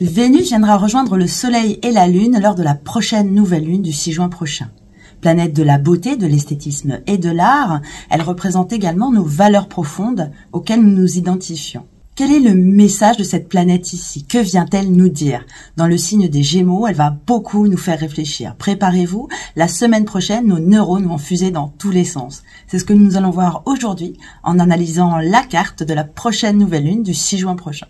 Vénus viendra rejoindre le Soleil et la Lune lors de la prochaine nouvelle lune du 6 juin prochain. Planète de la beauté, de l'esthétisme et de l'art, elle représente également nos valeurs profondes auxquelles nous nous identifions. Quel est le message de cette planète ici? Que vient-elle nous dire? Dans le signe des Gémeaux, elle va beaucoup nous faire réfléchir. Préparez-vous, la semaine prochaine, nos neurones vont fuser dans tous les sens. C'est ce que nous allons voir aujourd'hui en analysant la carte de la prochaine nouvelle lune du 6 juin prochain.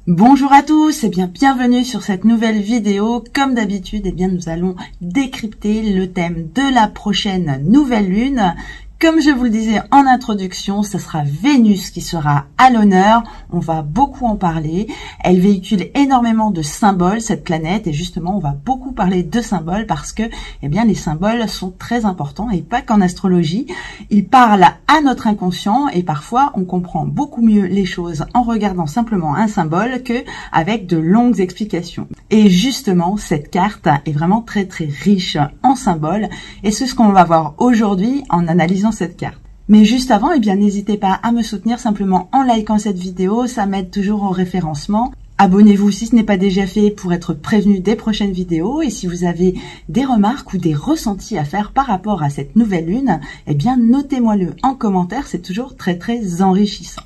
Bonjour à tous et bienvenue sur cette nouvelle vidéo. Comme d'habitude, nous allons décrypter le thème de la prochaine nouvelle lune. Comme je vous le disais en introduction, ce sera Vénus qui sera à l'honneur. On va beaucoup en parler. Elle véhicule énormément de symboles, cette planète, et justement, on va beaucoup parler de symboles parce que, les symboles sont très importants et pas qu'en astrologie. Ils parlent à notre inconscient et parfois, on comprend beaucoup mieux les choses en regardant simplement un symbole que avec de longues explications. Et justement, cette carte est vraiment très riche en symboles et c'est ce qu'on va voir aujourd'hui en analysant cette carte. Mais juste avant, n'hésitez pas à me soutenir simplement en likant cette vidéo, ça m'aide toujours au référencement. Abonnez-vous si ce n'est pas déjà fait pour être prévenu des prochaines vidéos. Et si vous avez des remarques ou des ressentis à faire par rapport à cette nouvelle lune, notez-moi-le en commentaire, c'est toujours très enrichissant.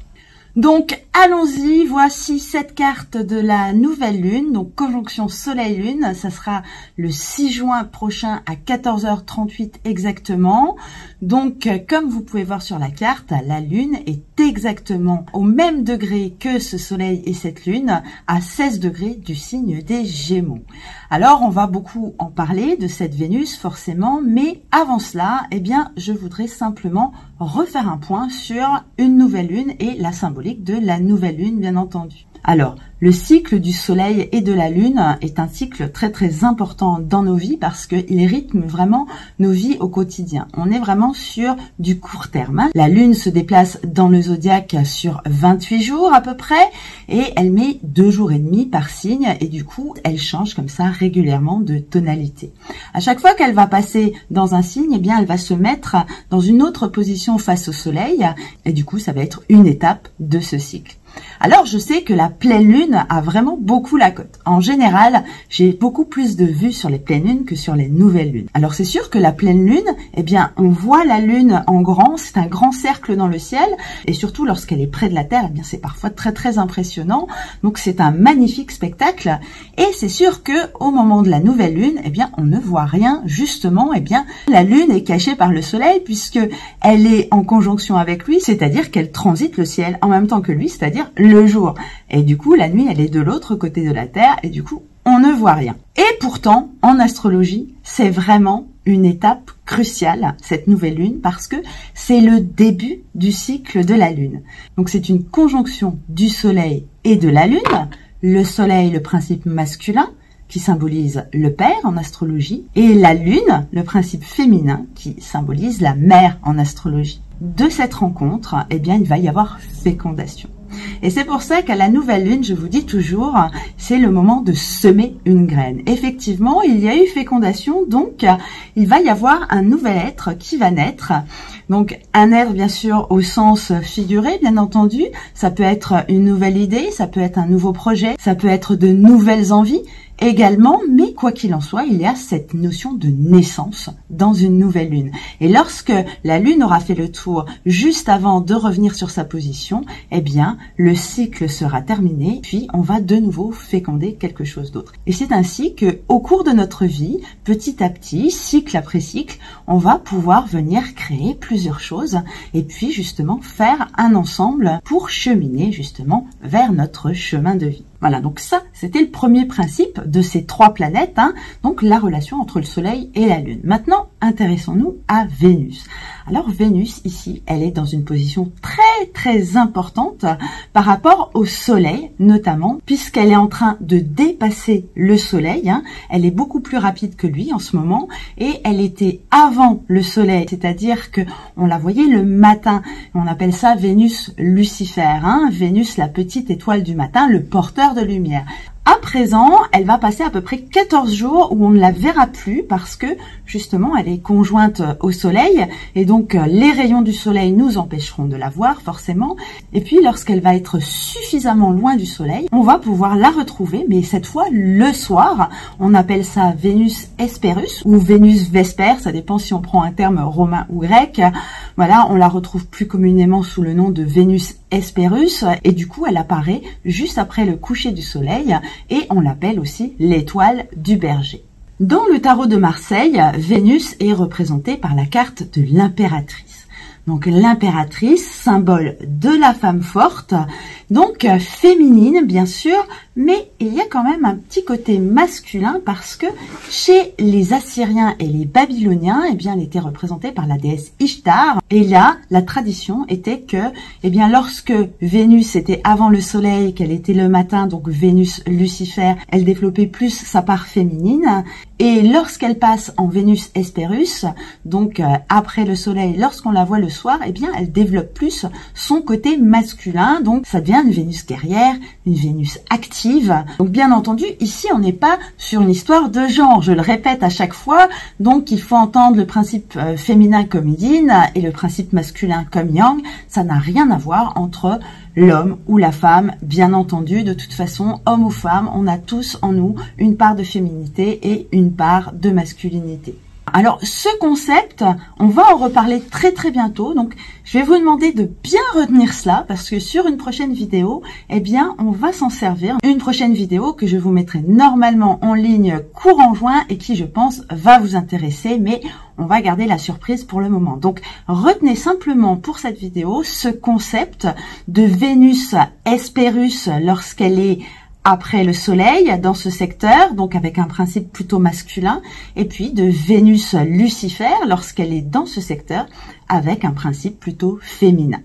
Donc, allons-y, voici cette carte de la nouvelle lune, donc conjonction soleil-lune, ça sera le 6 juin prochain à 14h38 exactement. Donc, comme vous pouvez voir sur la carte, la lune est exactement au même degré que ce soleil et cette lune, à 16 degrés du signe des Gémeaux. Alors, on va beaucoup en parler de cette Vénus, forcément, mais avant cela, je voudrais simplement refaire un point sur une nouvelle lune et la symbolique de la nouvelle lune, bien entendu. Alors, le cycle du soleil et de la lune est un cycle très important dans nos vies parce qu'il rythme vraiment nos vies au quotidien. On est vraiment sur du court terme. La lune se déplace dans le zodiaque sur 28 jours à peu près et elle met 2 jours et demi par signe et du coup, elle change comme ça régulièrement de tonalité. À chaque fois qu'elle va passer dans un signe, elle va se mettre dans une autre position face au soleil et du coup, ça va être une étape de ce cycle. Alors, je sais que la pleine lune a vraiment beaucoup la cote. En général, j'ai beaucoup plus de vues sur les pleines lunes que sur les nouvelles lunes. Alors, c'est sûr que la pleine lune, on voit la lune en grand, c'est un grand cercle dans le ciel, et surtout lorsqu'elle est près de la Terre, c'est parfois très impressionnant. Donc, c'est un magnifique spectacle, et c'est sûr que au moment de la nouvelle lune, on ne voit rien. Justement, la lune est cachée par le soleil puisque elle est en conjonction avec lui, c'est-à-dire qu'elle transite le ciel en même temps que lui, c'est-à-dire le jour. Et du coup, la nuit, elle est de l'autre côté de la Terre et du coup, on ne voit rien. Et pourtant, en astrologie, c'est vraiment une étape cruciale, cette nouvelle lune, parce que c'est le début du cycle de la lune. Donc, c'est une conjonction du soleil et de la lune. Le soleil, le principe masculin, qui symbolise le père en astrologie, et la lune, le principe féminin, qui symbolise la mère en astrologie. De cette rencontre, il va y avoir fécondation. Et c'est pour ça qu'à la nouvelle lune, je vous dis toujours, c'est le moment de semer une graine. Effectivement, il y a eu fécondation, donc il va y avoir un nouvel être qui va naître. Donc un être bien sûr au sens figuré, bien entendu. Ça peut être une nouvelle idée, ça peut être un nouveau projet, ça peut être de nouvelles envies également, mais quoi qu'il en soit, il y a cette notion de naissance dans une nouvelle lune. Et lorsque la lune aura fait le tour juste avant de revenir sur sa position, le cycle sera terminé, puis on va de nouveau féconder quelque chose d'autre. Et c'est ainsi que, au cours de notre vie, petit à petit, cycle après cycle, on va pouvoir venir créer plusieurs choses et puis justement faire un ensemble pour cheminer justement vers notre chemin de vie. Voilà, donc ça, c'était le premier principe de ces 3 planètes, donc la relation entre le Soleil et la Lune. Maintenant, intéressons-nous à Vénus. Alors Vénus, ici, elle est dans une position très importante par rapport au Soleil, notamment, puisqu'elle est en train de dépasser le Soleil. Elle est beaucoup plus rapide que lui en ce moment, et elle était avant le Soleil, c'est-à-dire que on la voyait le matin. On appelle ça Vénus Lucifer, Vénus, la petite étoile du matin, le porteur de lumière. À présent, elle va passer à peu près 14 jours où on ne la verra plus parce que justement elle est conjointe au soleil et donc les rayons du soleil nous empêcheront de la voir forcément. Et puis lorsqu'elle va être suffisamment loin du soleil, on va pouvoir la retrouver, mais cette fois le soir. On appelle ça Vénus Hespérus ou Vénus Vesper, ça dépend si on prend un terme romain ou grec. Voilà, on la retrouve plus communément sous le nom de Vénus Hespérus et du coup elle apparaît juste après le coucher du soleil et on l'appelle aussi l'étoile du berger. Dans le tarot de Marseille, Vénus est représentée par la carte de l'impératrice. Donc l'impératrice, symbole de la femme forte, donc féminine bien sûr, mais il y a quand même un petit côté masculin parce que chez les Assyriens et les Babyloniens, eh bien, elle était représentée par la déesse Ishtar. Et là, la tradition était que, eh bien, lorsque Vénus était avant le soleil, qu'elle était le matin, donc Vénus Lucifer, elle développait plus sa part féminine. Et lorsqu'elle passe en Vénus Hespérus, donc après le soleil, lorsqu'on la voit le soir, eh bien, elle développe plus son côté masculin. Donc, ça devient une Vénus guerrière, une Vénus active. Donc, bien entendu, ici, on n'est pas sur une histoire de genre. Je le répète à chaque fois. Donc, il faut entendre le principe féminin comme yin et le principe masculin comme yang. Ça n'a rien à voir entre l'homme ou la femme, bien entendu. De toute façon, homme ou femme, on a tous en nous une part de féminité et une part de masculinité. Alors, ce concept, on va en reparler très bientôt. Donc, je vais vous demander de bien retenir cela parce que sur une prochaine vidéo, eh bien, on va s'en servir. Une prochaine vidéo que je vous mettrai normalement en ligne courant juin et qui, je pense, va vous intéresser, mais on va garder la surprise pour le moment. Donc, retenez simplement pour cette vidéo ce concept de Vénus Hespérus lorsqu'elle est après le soleil dans ce secteur, donc avec un principe plutôt masculin, et puis de Vénus Lucifer lorsqu'elle est dans ce secteur avec un principe plutôt féminin.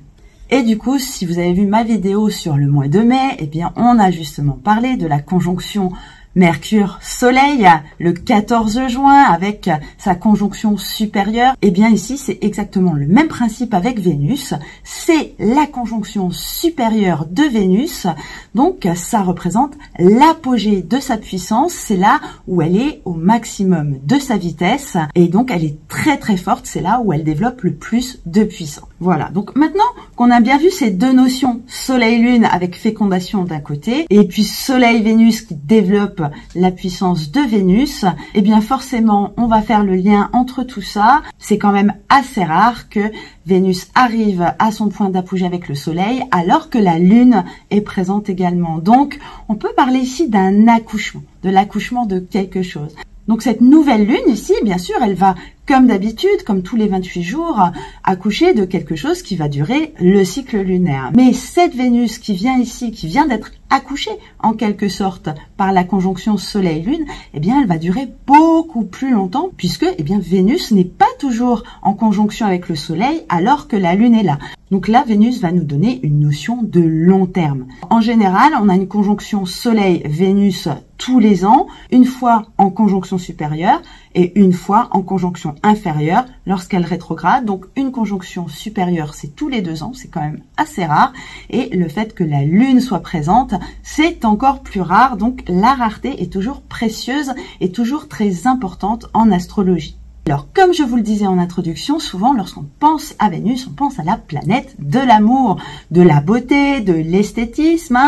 Et du coup, si vous avez vu ma vidéo sur le mois de mai, eh bien, on a justement parlé de la conjonction Mercure-Soleil le 14 juin avec sa conjonction supérieure. Et bien ici, c'est exactement le même principe avec Vénus. C'est la conjonction supérieure de Vénus. Donc, ça représente l'apogée de sa puissance. C'est là où elle est au maximum de sa vitesse. Et donc, elle est très forte. C'est là où elle développe le plus de puissance. Voilà. Donc, maintenant qu'on a bien vu ces deux notions, Soleil-Lune avec fécondation d'un côté, et puis Soleil-Vénus qui développe la puissance de Vénus, eh bien forcément on va faire le lien entre tout ça. C'est quand même assez rare que Vénus arrive à son point d'apogée avec le soleil alors que la lune est présente également. Donc on peut parler ici d'un accouchement, de l'accouchement de quelque chose. Donc cette nouvelle lune ici, bien sûr, elle va, comme d'habitude, comme tous les 28 jours, accoucher de quelque chose qui va durer le cycle lunaire. Mais cette Vénus qui vient ici, qui vient d'être accouchée en quelque sorte par la conjonction Soleil-Lune, eh bien elle va durer beaucoup plus longtemps puisque eh bien Vénus n'est pas toujours en conjonction avec le Soleil alors que la Lune est là. Donc là, Vénus va nous donner une notion de long terme. En général, on a une conjonction Soleil-Vénus tous les ans, une fois en conjonction supérieure et une fois en conjonction inférieure lorsqu'elle rétrograde. Donc une conjonction supérieure, c'est tous les 2 ans, c'est quand même assez rare. Et le fait que la Lune soit présente, c'est encore plus rare. Donc la rareté est toujours précieuse et toujours très importante en astrologie. Alors, comme je vous le disais en introduction, souvent lorsqu'on pense à Vénus, on pense à la planète de l'amour, de la beauté, de l'esthétisme,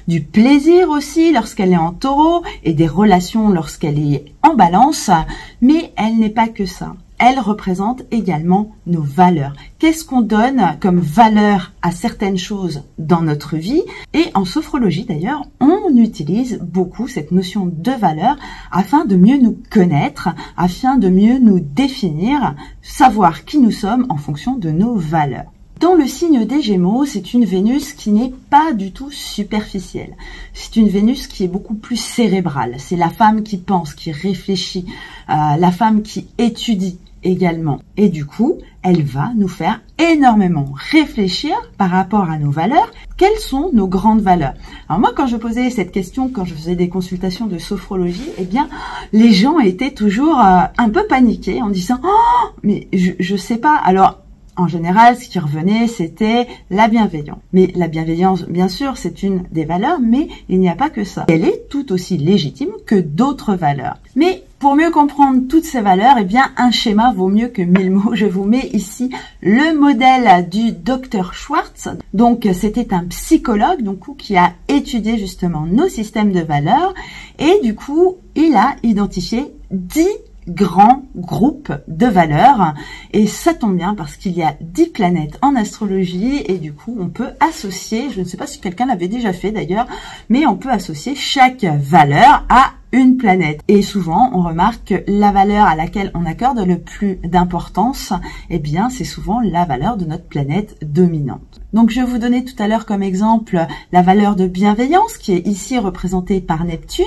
du plaisir aussi lorsqu'elle est en taureau et des relations lorsqu'elle est en balance. Mais elle n'est pas que ça. Elle représente également nos valeurs. Qu'est-ce qu'on donne comme valeur à certaines choses dans notre vie? Et en sophrologie d'ailleurs, on utilise beaucoup cette notion de valeur afin de mieux nous connaître, afin de mieux nous définir, savoir qui nous sommes en fonction de nos valeurs. Dans le signe des Gémeaux, c'est une Vénus qui n'est pas du tout superficielle. C'est une Vénus qui est beaucoup plus cérébrale. C'est la femme qui pense, qui réfléchit, la femme qui étudie également. Et du coup, elle va nous faire énormément réfléchir par rapport à nos valeurs. Quelles sont nos grandes valeurs? Alors moi, quand je posais cette question, quand je faisais des consultations de sophrologie, eh bien, les gens étaient toujours un peu paniqués en disant « Oh, mais je sais pas ». Alors, En général, ce qui revenait, c'était la bienveillance. Mais la bienveillance, bien sûr, c'est une des valeurs, mais il n'y a pas que ça. Elle est tout aussi légitime que d'autres valeurs. Mais pour mieux comprendre toutes ces valeurs, eh bien, un schéma vaut mieux que 1000 mots. Je vous mets ici le modèle du Dr Schwartz. Donc, c'était un psychologue, qui a étudié justement nos systèmes de valeurs. Et du coup, il a identifié 10 grands groupes de valeurs, et ça tombe bien parce qu'il y a 10 planètes en astrologie, et du coup on peut associer, je ne sais pas si quelqu'un l'avait déjà fait d'ailleurs, mais on peut associer chaque valeur à une planète. Et souvent, on remarque que la valeur à laquelle on accorde le plus d'importance, eh bien, c'est souvent la valeur de notre planète dominante. Donc, je vous donnais tout à l'heure comme exemple la valeur de bienveillance, qui est ici représentée par Neptune.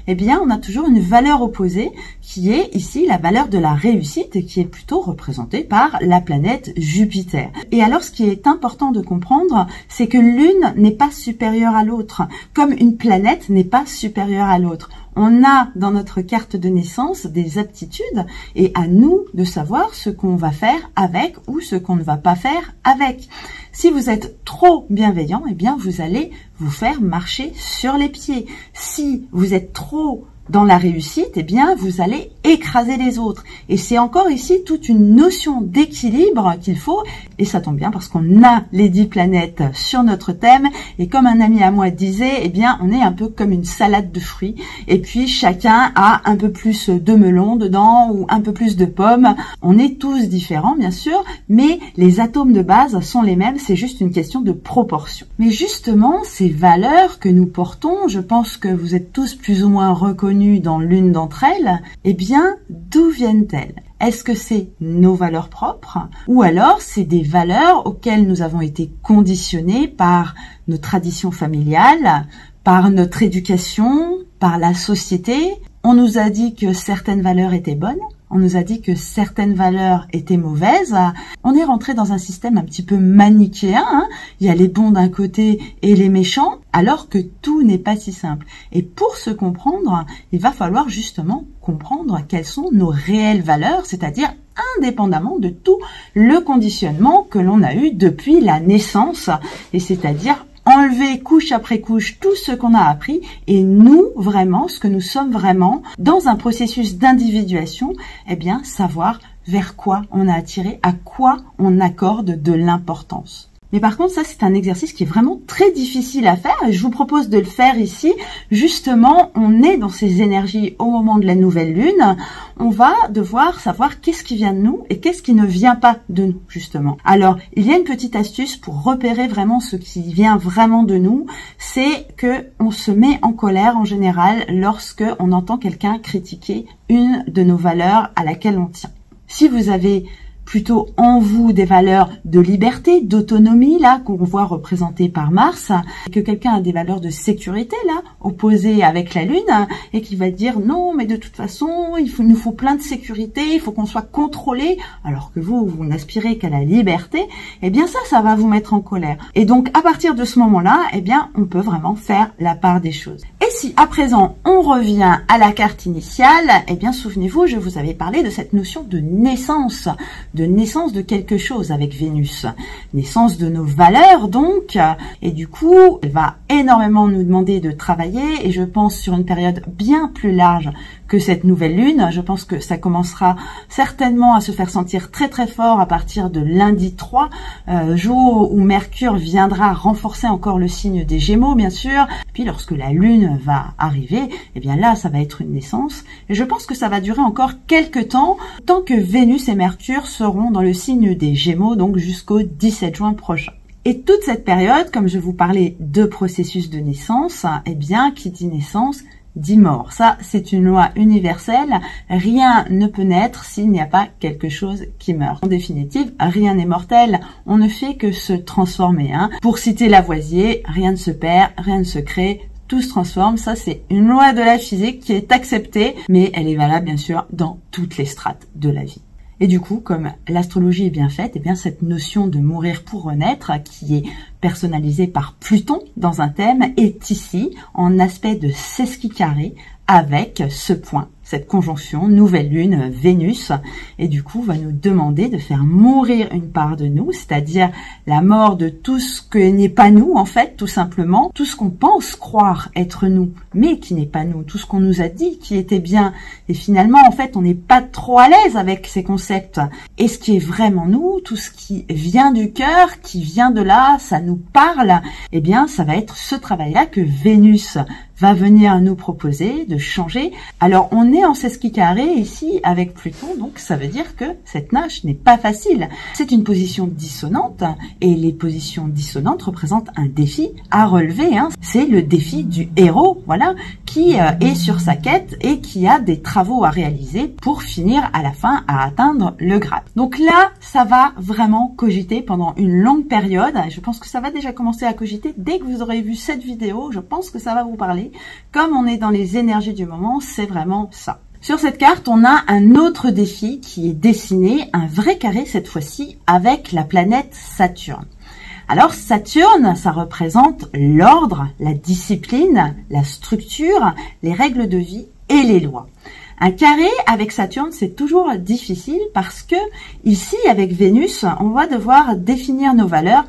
Eh bien, on a toujours une valeur opposée, qui est ici la valeur de la réussite, qui est plutôt représentée par la planète Jupiter. Et alors, ce qui est important de comprendre, c'est que l'une n'est pas supérieure à l'autre, comme une planète n'est pas supérieure à l'autre. On a dans notre carte de naissance des aptitudes, et à nous de savoir ce qu'on va faire avec ou ce qu'on ne va pas faire avec. Si vous êtes trop bienveillant, eh bien vous allez vous faire marcher sur les pieds. Si vous êtes trop dans la réussite, eh bien, vous allez écraser les autres. Et c'est encore ici toute une notion d'équilibre qu'il faut. Et ça tombe bien parce qu'on a les 10 planètes sur notre thème. Et comme un ami à moi disait, eh bien, on est un peu comme une salade de fruits. Et puis, chacun a un peu plus de melon dedans ou un peu plus de pommes. On est tous différents, bien sûr, mais les atomes de base sont les mêmes. C'est juste une question de proportion. Mais justement, ces valeurs que nous portons, je pense que vous êtes tous plus ou moins reconnus dans l'une d'entre elles, eh bien, d'où viennent-elles? Est-ce que c'est nos valeurs propres ou alors c'est des valeurs auxquelles nous avons été conditionnés par nos traditions familiales, par notre éducation, par la société? On nous a dit que certaines valeurs étaient bonnes, on nous a dit que certaines valeurs étaient mauvaises. On est rentré dans un système un petit peu manichéen, hein. Il y a les bons d'un côté et les méchants, alors que tout n'est pas si simple. Et pour se comprendre, il va falloir justement comprendre quelles sont nos réelles valeurs, c'est-à-dire indépendamment de tout le conditionnement que l'on a eu depuis la naissance, et c'est-à-dire enlever couche après couche tout ce qu'on a appris et nous, vraiment, ce que nous sommes vraiment, dans un processus d'individuation, eh bien, savoir vers quoi on a attiré, à quoi on accorde de l'importance. Mais par contre, ça, c'est un exercice qui est vraiment très difficile à faire et je vous propose de le faire ici. Justement, on est dans ces énergies au moment de la nouvelle lune. On va devoir savoir qu'est-ce qui vient de nous et qu'est-ce qui ne vient pas de nous, justement. Alors, il y a une petite astuce pour repérer vraiment ce qui vient vraiment de nous. C'est que on se met en colère en général lorsque on entend quelqu'un critiquer une de nos valeurs à laquelle on tient. Si vous avez plutôt en vous des valeurs de liberté, d'autonomie, là, qu'on voit représentées par Mars, que quelqu'un a des valeurs de sécurité, là, opposées avec la Lune, et qui va dire non, mais de toute façon, il nous faut plein de sécurité, il faut qu'on soit contrôlé, alors que vous n'aspirez qu'à la liberté, eh bien ça va vous mettre en colère. Et donc, à partir de ce moment-là, eh bien, on peut vraiment faire la part des choses. Et si, à présent, on revient à la carte initiale, eh bien, souvenez-vous, je vous avais parlé de cette notion de naissance de quelque chose avec Vénus. Naissance de nos valeurs, donc. Et du coup, elle va énormément nous demander de travailler, et je pense sur une période bien plus large que cette nouvelle lune. Je pense que ça commencera certainement à se faire sentir très très fort à partir de lundi 3, jour où Mercure viendra renforcer encore le signe des Gémeaux, bien sûr. Puis lorsque la lune va arriver, eh bien là, ça va être une naissance. Et je pense que ça va durer encore quelques temps, tant que Vénus et Mercure seront dans le signe des Gémeaux, donc jusqu'au 17 juin prochain. Et toute cette période, comme je vous parlais de processus de naissance, eh bien, qui dit naissance, dit mort. Ça, c'est une loi universelle. Rien ne peut naître s'il n'y a pas quelque chose qui meurt. En définitive, rien n'est mortel. On ne fait que se transformer, hein. Pour citer Lavoisier, rien ne se perd, rien ne se crée, tout se transforme. Ça, c'est une loi de la physique qui est acceptée, mais elle est valable, bien sûr, dans toutes les strates de la vie. Et du coup, comme l'astrologie est bien faite, eh bien cette notion de mourir pour renaître, qui est personnalisée par Pluton dans un thème, est ici en aspect de sesquicarré avec ce point cette conjonction nouvelle lune Vénus, et du coup va nous demander de faire mourir une part de nous, c'est-à-dire la mort de tout ce que n'est pas nous en fait, tout simplement, tout ce qu'on pense croire être nous, mais qui n'est pas nous, tout ce qu'on nous a dit qui était bien, et finalement en fait on n'est pas trop à l'aise avec ces concepts, et ce qui est vraiment nous, tout ce qui vient du cœur, qui vient de là, ça nous parle, eh bien ça va être ce travail-là que Vénus va venir nous proposer de changer. Alors on est en sesqui carré ici avec Pluton, donc ça veut dire que cette nage n'est pas facile. C'est une position dissonante, et les positions dissonantes représentent un défi à relever, hein. C'est le défi du héros, voilà, qui est sur sa quête et qui a des travaux à réaliser pour finir à la fin à atteindre le Graal. Donc là, ça va vraiment cogiter pendant une longue période. Je pense que ça va déjà commencer à cogiter dès que vous aurez vu cette vidéo. Je pense que ça va vous parler. Comme on est dans les énergies du moment, c'est vraiment ça. Sur cette carte, on a un autre défi qui est dessiné, un vrai carré cette fois-ci, avec la planète Saturne. Alors Saturne, ça représente l'ordre, la discipline, la structure, les règles de vie et les lois. Un carré avec Saturne, c'est toujours difficile parce que ici, avec Vénus, on va devoir définir nos valeurs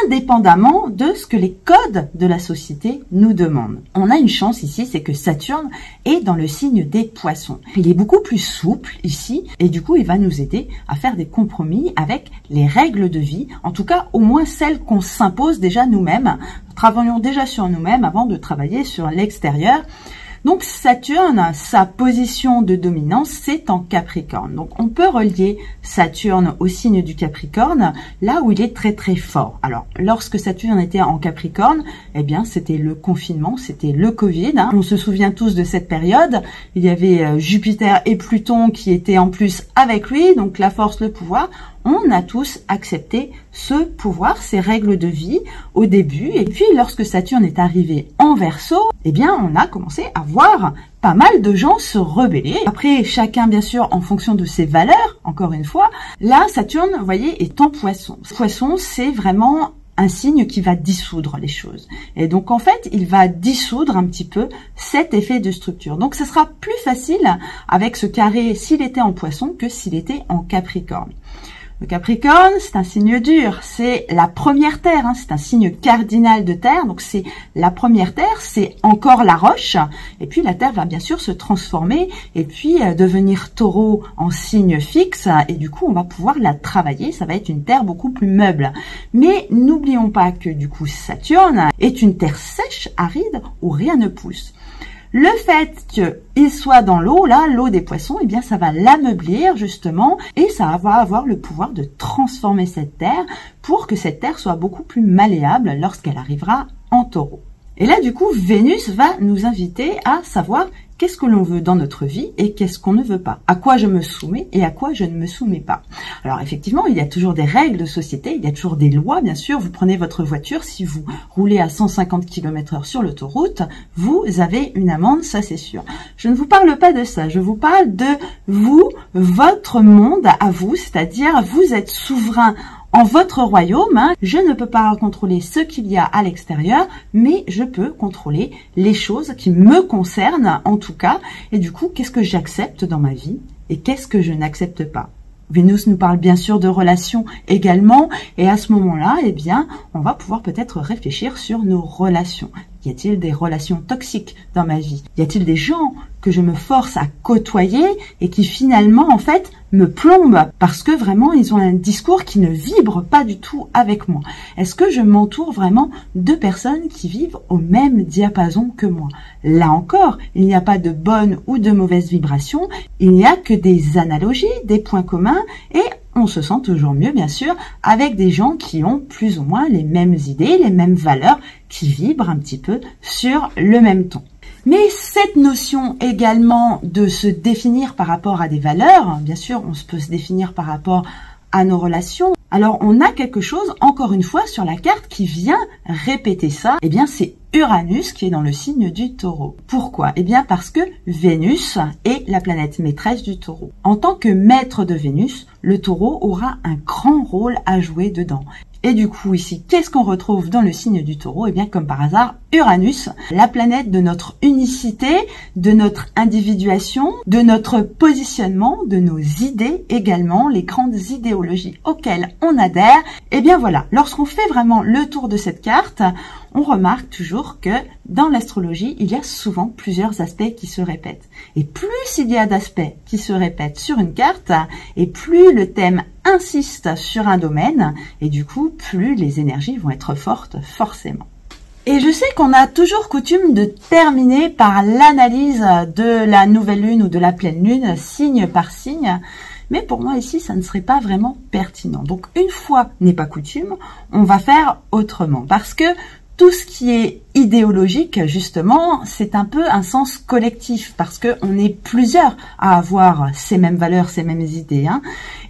indépendamment de ce que les codes de la société nous demandent. On a une chance ici, c'est que Saturne est dans le signe des Poissons. Il est beaucoup plus souple ici, et du coup il va nous aider à faire des compromis avec les règles de vie, en tout cas au moins celles qu'on s'impose déjà nous-mêmes. Travaillons déjà sur nous-mêmes avant de travailler sur l'extérieur. Donc Saturne, sa position de dominance, c'est en Capricorne. Donc on peut relier Saturne au signe du Capricorne, là où il est très très fort. Alors lorsque Saturne était en Capricorne, eh bien c'était le confinement, c'était le Covid, hein. On se souvient tous de cette période. Il y avait Jupiter et Pluton qui étaient en plus avec lui, donc la force, le pouvoir. On a tous accepté ce pouvoir, ces règles de vie au début. Et puis, lorsque Saturne est arrivé en Verseau, eh bien, on a commencé à voir pas mal de gens se rebeller. Après, chacun, bien sûr, en fonction de ses valeurs, encore une fois. Là, Saturne, vous voyez, est en Poisson. Poisson, c'est vraiment un signe qui va dissoudre les choses. Et donc, en fait, il va dissoudre un petit peu cet effet de structure. Donc, ce sera plus facile avec ce carré s'il était en Poisson que s'il était en Capricorne. Le Capricorne, c'est un signe dur, c'est la première terre, hein, c'est un signe cardinal de terre, donc c'est la première terre, c'est encore la roche, et puis la terre va bien sûr se transformer, et puis devenir taureau en signe fixe, et du coup on va pouvoir la travailler, ça va être une terre beaucoup plus meuble. Mais n'oublions pas que du coup Saturne est une terre sèche, aride, où rien ne pousse. Le fait qu'il soit dans l'eau, là, l'eau des Poissons, eh bien, ça va l'ameublir, justement, et ça va avoir le pouvoir de transformer cette terre pour que cette terre soit beaucoup plus malléable lorsqu'elle arrivera en Taureau. Et là, du coup, Vénus va nous inviter à savoir qu'est-ce que l'on veut dans notre vie et qu'est-ce qu'on ne veut pas. À quoi je me soumets et à quoi je ne me soumets pas. Alors effectivement, il y a toujours des règles de société, il y a toujours des lois, bien sûr. Vous prenez votre voiture, si vous roulez à 150 km/h sur l'autoroute, vous avez une amende, ça c'est sûr. Je ne vous parle pas de ça, je vous parle de vous, votre monde à vous, c'est-à-dire vous êtes souverain en votre royaume, hein. Je ne peux pas contrôler ce qu'il y a à l'extérieur, mais je peux contrôler les choses qui me concernent en tout cas. Et du coup, qu'est-ce que j'accepte dans ma vie et qu'est-ce que je n'accepte pas? Vénus nous parle bien sûr de relations également, et à ce moment-là, eh bien, on va pouvoir peut-être réfléchir sur nos relations. Y a-t-il des relations toxiques dans ma vie? Y a-t-il des gens que je me force à côtoyer et qui finalement, en fait, me plombent parce que vraiment, ils ont un discours qui ne vibre pas du tout avec moi? Est-ce que je m'entoure vraiment de personnes qui vivent au même diapason que moi? Là encore, il n'y a pas de bonne ou de mauvaise vibration, il n'y a que des analogies, des points communs, et on se sent toujours mieux, bien sûr, avec des gens qui ont plus ou moins les mêmes idées, les mêmes valeurs, qui vibrent un petit peu sur le même ton. Mais cette notion également de se définir par rapport à des valeurs, bien sûr, on peut se définir par rapport à nos relations. Alors, on a quelque chose, encore une fois, sur la carte qui vient répéter ça. Eh bien, c'est Uranus qui est dans le signe du Taureau. Pourquoi? Eh bien, parce que Vénus est la planète maîtresse du Taureau. En tant que maître de Vénus, le Taureau aura un grand rôle à jouer dedans. Et du coup, ici, qu'est-ce qu'on retrouve dans le signe du Taureau? Eh bien, comme par hasard, Uranus, la planète de notre unicité, de notre individuation, de notre positionnement, de nos idées également, les grandes idéologies auxquelles on adhère. Eh bien voilà, lorsqu'on fait vraiment le tour de cette carte, on remarque toujours que dans l'astrologie, il y a souvent plusieurs aspects qui se répètent. Et plus il y a d'aspects qui se répètent sur une carte, et plus le thème insiste sur un domaine, et du coup, plus les énergies vont être fortes forcément. Et je sais qu'on a toujours coutume de terminer par l'analyse de la nouvelle lune ou de la pleine lune, signe par signe, mais pour moi ici, ça ne serait pas vraiment pertinent. Donc une fois n'est pas coutume, on va faire autrement, parce que tout ce qui est idéologique, justement, c'est un peu un sens collectif parce que on est plusieurs à avoir ces mêmes valeurs, ces mêmes idées.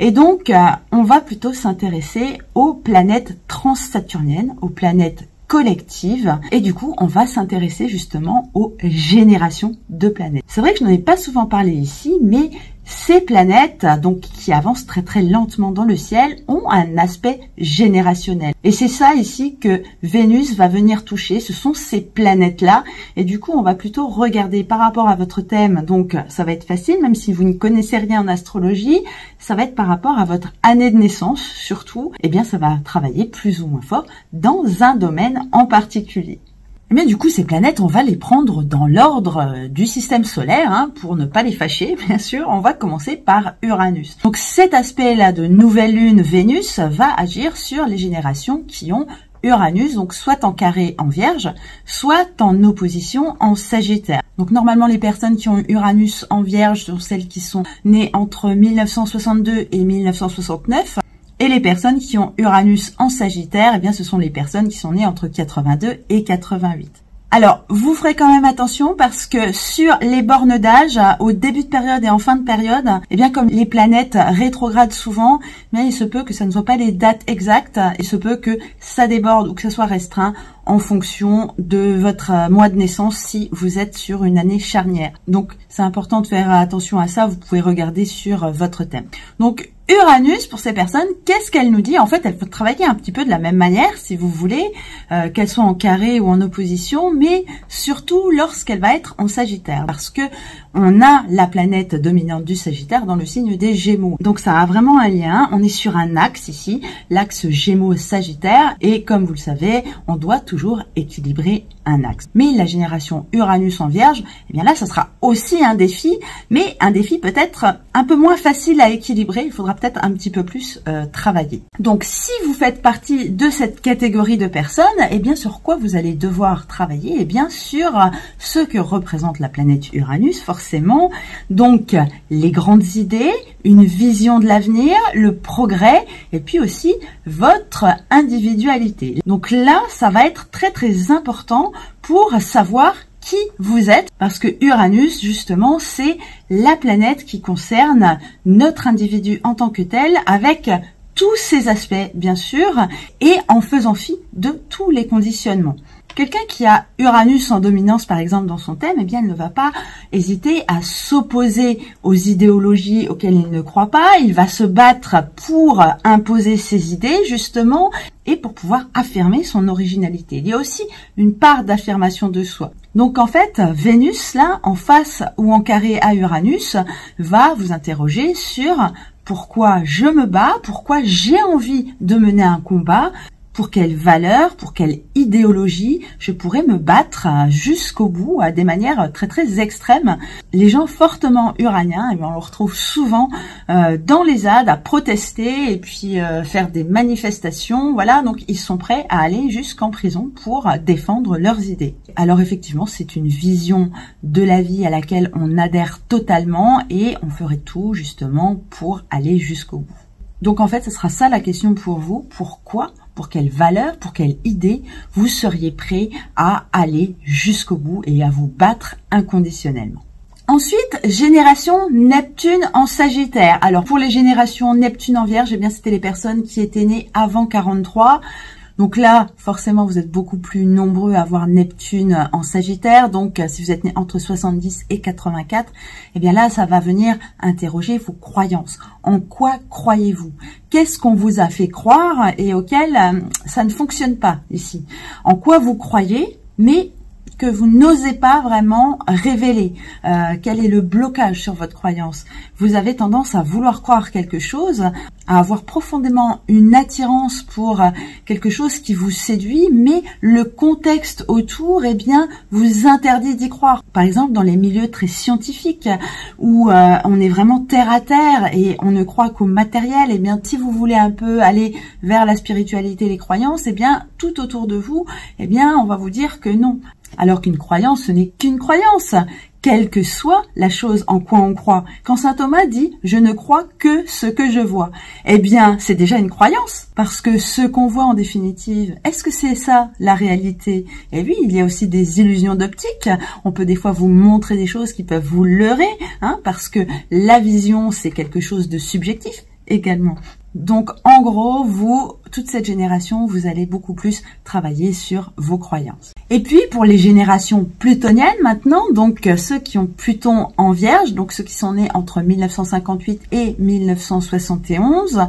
Et donc, on va plutôt s'intéresser aux planètes transsaturniennes, aux planètes collectives. Et du coup, on va s'intéresser justement aux générations de planètes. C'est vrai que je n'en ai pas souvent parlé ici, mais ces planètes, donc qui avancent très très lentement dans le ciel, ont un aspect générationnel. Et c'est ça ici que Vénus va venir toucher, ce sont ces planètes-là. Et du coup, on va plutôt regarder par rapport à votre thème, donc ça va être facile, même si vous ne connaissez rien en astrologie, ça va être par rapport à votre année de naissance, surtout, eh bien ça va travailler plus ou moins fort dans un domaine en particulier. Eh bien, du coup, ces planètes, on va les prendre dans l'ordre du système solaire, pour ne pas les fâcher, bien sûr. On va commencer par Uranus. Donc, cet aspect-là de nouvelle lune Vénus va agir sur les générations qui ont Uranus, donc soit en carré en Vierge, soit en opposition en Sagittaire. Donc, normalement, les personnes qui ont Uranus en Vierge sont celles qui sont nées entre 1962 et 1969. Et les personnes qui ont Uranus en Sagittaire, eh bien, ce sont les personnes qui sont nées entre 82 et 88. Alors, vous ferez quand même attention parce que sur les bornes d'âge, au début de période et en fin de période, eh bien, comme les planètes rétrogradent souvent, eh bien, il se peut que ça ne soit pas les dates exactes, il se peut que ça déborde ou que ça soit restreint en fonction de votre mois de naissance si vous êtes sur une année charnière. Donc, c'est important de faire attention à ça, vous pouvez regarder sur votre thème. Donc, Uranus, pour ces personnes, qu'est-ce qu'elle nous dit? En fait, elle peut travailler un petit peu de la même manière, si vous voulez, qu'elle soit en carré ou en opposition, mais surtout lorsqu'elle va être en Sagittaire, parce que on a la planète dominante du Sagittaire dans le signe des Gémeaux. Donc ça a vraiment un lien, on est sur un axe ici, l'axe Gémeaux-Sagittaire, et comme vous le savez, on doit toujours équilibrer un axe. Mais la génération Uranus en Vierge, eh bien là, ça sera aussi un défi, mais un défi peut-être un peu moins facile à équilibrer, il faudra peut-être un petit peu plus travailler. Donc si vous faites partie de cette catégorie de personnes, eh bien sur quoi vous allez devoir travailler? Eh bien sur ce que représente la planète Uranus, forcément. Donc les grandes idées, une vision de l'avenir, le progrès, et puis aussi votre individualité. Donc là, ça va être très très important pour savoir qui vous êtes, parce que Uranus, justement, c'est la planète qui concerne notre individu en tant que tel, avec tous ses aspects, bien sûr, et en faisant fi de tous les conditionnements. Quelqu'un qui a Uranus en dominance, par exemple, dans son thème, eh bien, il ne va pas hésiter à s'opposer aux idéologies auxquelles il ne croit pas. Il va se battre pour imposer ses idées, justement, et pour pouvoir affirmer son originalité. Il y a aussi une part d'affirmation de soi. Donc, en fait, Vénus, là, en face ou en carré à Uranus, va vous interroger sur pourquoi je me bats, pourquoi j'ai envie de mener un combat, pour quelle valeur, pour quelle idéologie je pourrais me battre jusqu'au bout à des manières très très extrêmes. Les gens fortement uraniens, on le retrouve souvent dans les ZAD à protester et puis faire des manifestations. Voilà, donc ils sont prêts à aller jusqu'en prison pour défendre leurs idées. Alors effectivement, c'est une vision de la vie à laquelle on adhère totalement et on ferait tout justement pour aller jusqu'au bout. Donc en fait, ce sera ça la question pour vous. Pourquoi, pour quelle valeur, pour quelle idée vous seriez prêt à aller jusqu'au bout et à vous battre inconditionnellement? Ensuite, génération Neptune en Sagittaire. Alors pour les générations Neptune en Vierge, eh bien c'était les personnes qui étaient nées avant 43. Donc là, forcément, vous êtes beaucoup plus nombreux à avoir Neptune en Sagittaire. Donc, si vous êtes né entre 70 et 84, eh bien là, ça va venir interroger vos croyances. En quoi croyez-vous? Qu'est-ce qu'on vous a fait croire et auquel ça ne fonctionne pas ici? En quoi vous croyez, mais que vous n'osez pas vraiment révéler? Quel est le blocage sur votre croyance? Vous avez tendance à vouloir croire quelque chose, à avoir profondément une attirance pour quelque chose qui vous séduit, mais le contexte autour, eh bien, vous interdit d'y croire. Par exemple, dans les milieux très scientifiques, où on est vraiment terre à terre et on ne croit qu'au matériel, eh bien, si vous voulez un peu aller vers la spiritualité et les croyances, eh bien, tout autour de vous, eh bien, on va vous dire que non. Alors qu'une croyance, ce n'est qu'une croyance, quelle que soit la chose en quoi on croit. Quand saint Thomas dit « je ne crois que ce que je vois », eh bien, c'est déjà une croyance, parce que ce qu'on voit en définitive, est-ce que c'est ça la réalité? Et oui, il y a aussi des illusions d'optique. On peut des fois vous montrer des choses qui peuvent vous leurrer, parce que la vision, c'est quelque chose de subjectif également. Donc, en gros, vous, toute cette génération, vous allez beaucoup plus travailler sur vos croyances. Et puis, pour les générations plutoniennes maintenant, donc ceux qui ont Pluton en Vierge, donc ceux qui sont nés entre 1958 et 1971,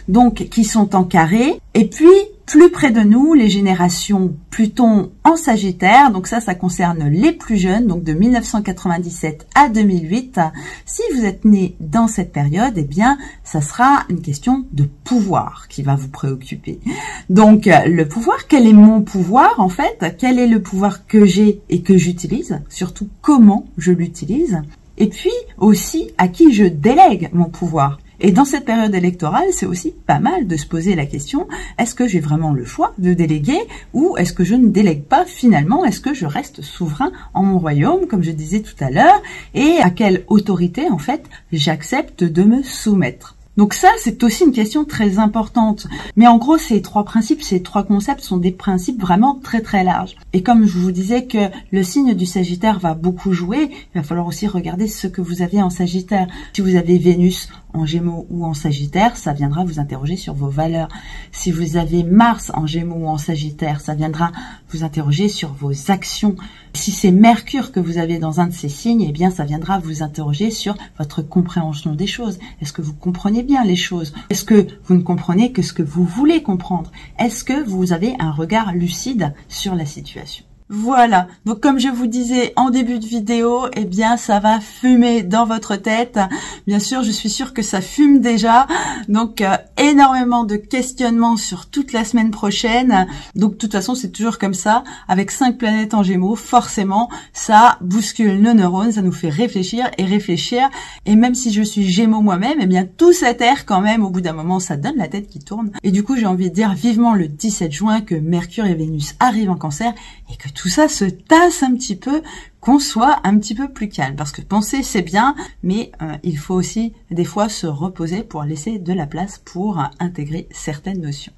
donc qui sont en carré, et puis plus près de nous, les générations Pluton en Sagittaire, donc ça concerne les plus jeunes, donc de 1997 à 2008. Si vous êtes né dans cette période, eh bien, ça sera une question de pouvoir qui va vous préoccuper. Donc, le pouvoir, quel est mon pouvoir en fait? Quel est le pouvoir que j'ai et que j'utilise? Surtout, comment je l'utilise? Et puis, aussi, à qui je délègue mon pouvoir? Et dans cette période électorale, c'est aussi pas mal de se poser la question, est-ce que j'ai vraiment le choix de déléguer ou est-ce que je ne délègue pas finalement? Est-ce que je reste souverain en mon royaume, comme je disais tout à l'heure, et à quelle autorité, en fait, j'accepte de me soumettre? Donc ça, c'est aussi une question très importante. Mais en gros, ces trois principes, ces trois concepts sont des principes vraiment très très larges. Et comme je vous disais que le signe du Sagittaire va beaucoup jouer, il va falloir aussi regarder ce que vous avez en Sagittaire. Si vous avez Vénus en Gémeaux ou en Sagittaire, ça viendra vous interroger sur vos valeurs. Si vous avez Mars en Gémeaux ou en Sagittaire, ça viendra vous interroger sur vos actions. Si c'est Mercure que vous avez dans un de ces signes, eh bien ça viendra vous interroger sur votre compréhension des choses. Est-ce que vous comprenez bien les choses? Est-ce que vous ne comprenez que ce que vous voulez comprendre? Est-ce que vous avez un regard lucide sur la situation? Voilà, donc comme je vous disais en début de vidéo, eh bien ça va fumer dans votre tête. Bien sûr, je suis sûre que ça fume déjà. Donc énormément de questionnements sur toute la semaine prochaine. Donc de toute façon, c'est toujours comme ça. Avec 5 planètes en Gémeaux, forcément, ça bouscule nos neurones, ça nous fait réfléchir et réfléchir. Et même si je suis Gémeaux moi-même, eh bien tout cet air quand même, au bout d'un moment, ça donne la tête qui tourne. Et du coup, j'ai envie de dire vivement le 17 juin que Mercure et Vénus arrivent en Cancer et que tout ça se tasse un petit peu, qu'on soit un petit peu plus calme. Parce que penser, c'est bien, mais il faut aussi des fois se reposer pour laisser de la place pour intégrer certaines notions.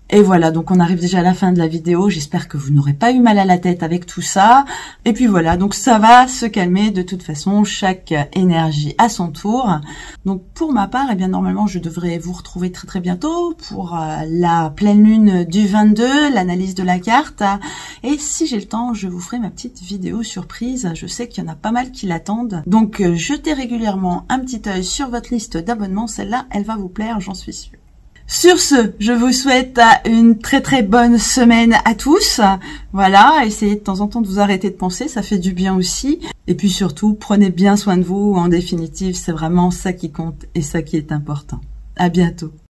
Et voilà, donc on arrive déjà à la fin de la vidéo. J'espère que vous n'aurez pas eu mal à la tête avec tout ça. Et puis voilà, donc ça va se calmer de toute façon, chaque énergie à son tour. Donc pour ma part, eh bien normalement je devrais vous retrouver très très bientôt pour la pleine lune du 22, l'analyse de la carte. Et si j'ai le temps, je vous ferai ma petite vidéo surprise. Je sais qu'il y en a pas mal qui l'attendent. Donc jetez régulièrement un petit œil sur votre liste d'abonnements. Celle-là, elle va vous plaire, j'en suis sûre. Sur ce, je vous souhaite une très très bonne semaine à tous. Voilà, essayez de temps en temps de vous arrêter de penser, ça fait du bien aussi. Et puis surtout, prenez bien soin de vous. En définitive, c'est vraiment ça qui compte et ça qui est important. À bientôt.